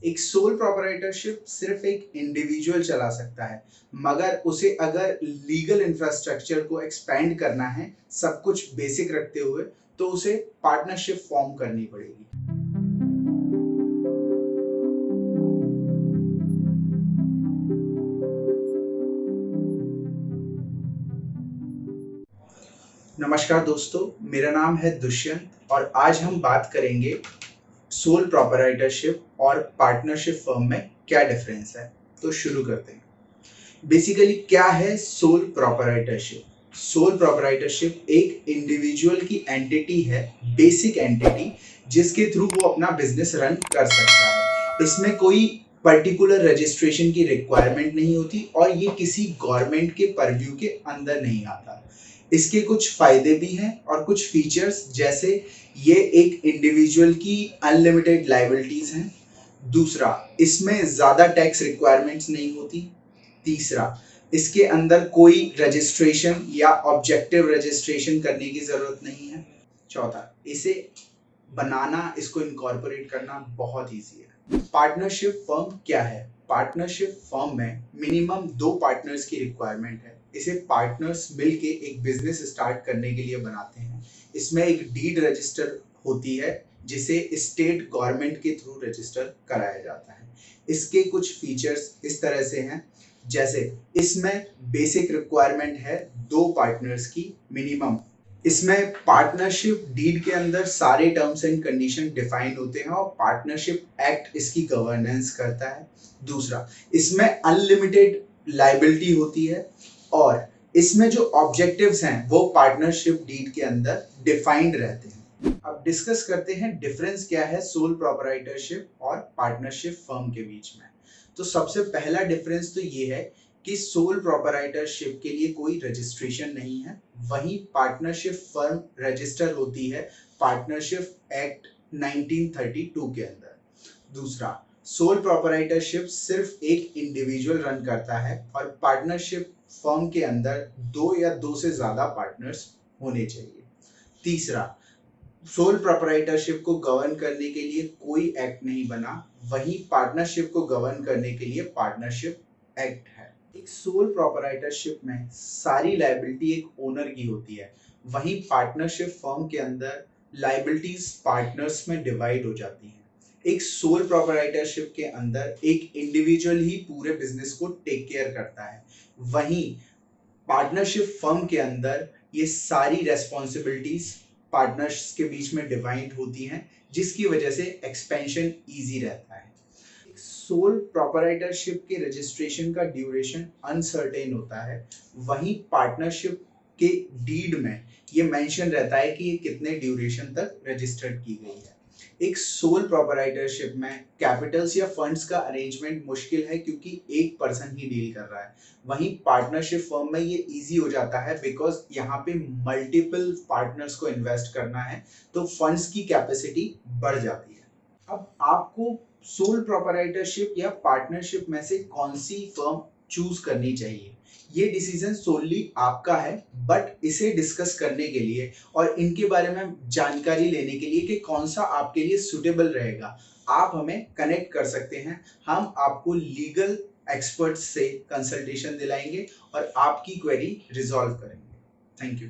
एक sole proprietorship सिर्फ एक इंडिविजुअल चला सकता है, मगर उसे अगर लीगल इंफ्रास्ट्रक्चर को एक्सपेंड करना है सब कुछ बेसिक रखते हुए, तो उसे पार्टनरशिप फॉर्म करनी पड़ेगी। नमस्कार दोस्तों, मेरा नाम है दुष्यंत और आज हम बात करेंगे सोल प्रोपराइटरशिप और पार्टनरशिप फर्म में क्या डिफरेंस है। तो शुरू करते हैं। बेसिकली क्या है सोल प्रोपराइटरशिप? सोल प्रोपराइटरशिप एक इंडिविजुअल की एंटिटी है, बेसिक एंटिटी, जिसके थ्रू वो अपना बिजनेस रन कर सकता है। इसमें कोई पर्टिकुलर रजिस्ट्रेशन की रिक्वायरमेंट नहीं होती और ये किसी गवर्नमेंट के परव्यू के अंदर नहीं आता। इसके कुछ फायदे भी हैं और कुछ फीचर्स, जैसे ये एक इंडिविजुअल की अनलिमिटेड लायबिलिटीज हैं। दूसरा, इसमें ज्यादा टैक्स रिक्वायरमेंट्स नहीं होती। तीसरा, इसके अंदर कोई रजिस्ट्रेशन या ऑब्जेक्टिव रजिस्ट्रेशन करने की जरूरत नहीं है। चौथा, इसे बनाना, इसको इनकॉर्पोरेट करना बहुत इजी है। पार्टनरशिप फर्म क्या है? पार्टनरशिप फर्म में मिनिमम 2 पार्टनर्स की रिक्वायरमेंट है। इसे पार्टनर्स मिलके एक बिजनेस स्टार्ट करने के लिए बनाते हैं। इसमें एक डीड रजिस्टर होती है जिसे स्टेट गवर्नमेंट के थ्रू रजिस्टर कराया जाता है। इसके कुछ फीचर्स इस तरह से हैं, जैसे इसमें बेसिक रिक्वायरमेंट है 2 पार्टनर्स की मिनिमम। इसमें पार्टनरशिप डीड के अंदर सारे टर्म्स एंड कंडीशन डिफाइन होते हैं और पार्टनरशिप एक्ट इसकी गवर्नेंस करता है। दूसरा, इसमें अनलिमिटेड लायबिलिटी होती है और इसमें जो ऑब्जेक्टिव्स हैं वो पार्टनरशिप डीड के अंदर डिफाइंड रहते हैं। अब डिस्कस करते हैं डिफरेंस क्या है सोल प्रोपराइटरशिप और पार्टनरशिप फर्म के बीच में। तो सबसे पहला डिफरेंस तो ये है कि सोल प्रोपराइटरशिप के लिए कोई रजिस्ट्रेशन नहीं है, वहीं पार्टनरशिप फर्म रजिस्टर होती है पार्टनरशिप एक्ट 1932 के अंदर। दूसरा, सोल प्रोपराइटरशिप सिर्फ एक इंडिविजुअल रन करता है और पार्टनरशिप फर्म के अंदर 2 या 2 से ज्यादा पार्टनर्स होने चाहिए। तीसरा, सोल प्रोपराइटरशिप को गवर्न करने के लिए कोई एक्ट नहीं बना, वहीं पार्टनरशिप को गवर्न करने के लिए पार्टनरशिप एक्ट है। एक सोल प्रोपराइटरशिप में सारी लायबिलिटी एक ओनर की होती है, वहीं पार्टनरशिप फर्म के अंदर लायबिलिटीज पार्टनर्स में डिवाइड हो जाती हैं। एक सोल प्रोपराइटरशिप के अंदर एक इंडिविजुअल ही पूरे बिजनेस को टेक केयर करता है, वहीं पार्टनरशिप फर्म के अंदर ये सारी रेस्पॉन्सिबिलिटीज पार्टनर्स के बीच में डिवाइड होती हैं, जिसकी वजह से एक्सपेंशन इजी रहता है। सोल प्रोपराइटरशिप के रजिस्ट्रेशन का ड्यूरेशन अनसर्टेन होता है, वहीं पार्टनरशिप के डीड में ये मेंशन रहता है कि ये कितने ड्यूरेशन तक रजिस्टर्ड की गई है। एक सोल प्रोपराइटरशिप में कैपिटल्स या फंड्स का अरेंजमेंट मुश्किल है क्योंकि एक पर्सन ही डील कर रहा है, वहीं पार्टनरशिप फर्म में ये इजी हो जाता है बिकॉज यहाँ पे मल्टीपल पार्टनर्स को इन्वेस्ट करना है, तो फंड्स की कैपेसिटी बढ़ जाती है। अब आपको सोल प्रोपराइटरशिप या पार्टनरशिप में से कौन सी फर्म चूज करनी चाहिए, ये डिसीजन सोनली आपका है, बट इसे डिस्कस करने के लिए और इनके बारे में जानकारी लेने के लिए कि कौन सा आपके लिए सुटेबल रहेगा, आप हमें कनेक्ट कर सकते हैं। हम आपको लीगल एक्सपर्ट्स से कंसल्टेशन दिलाएंगे और आपकी क्वेरी रिजॉल्व करेंगे। Thank you.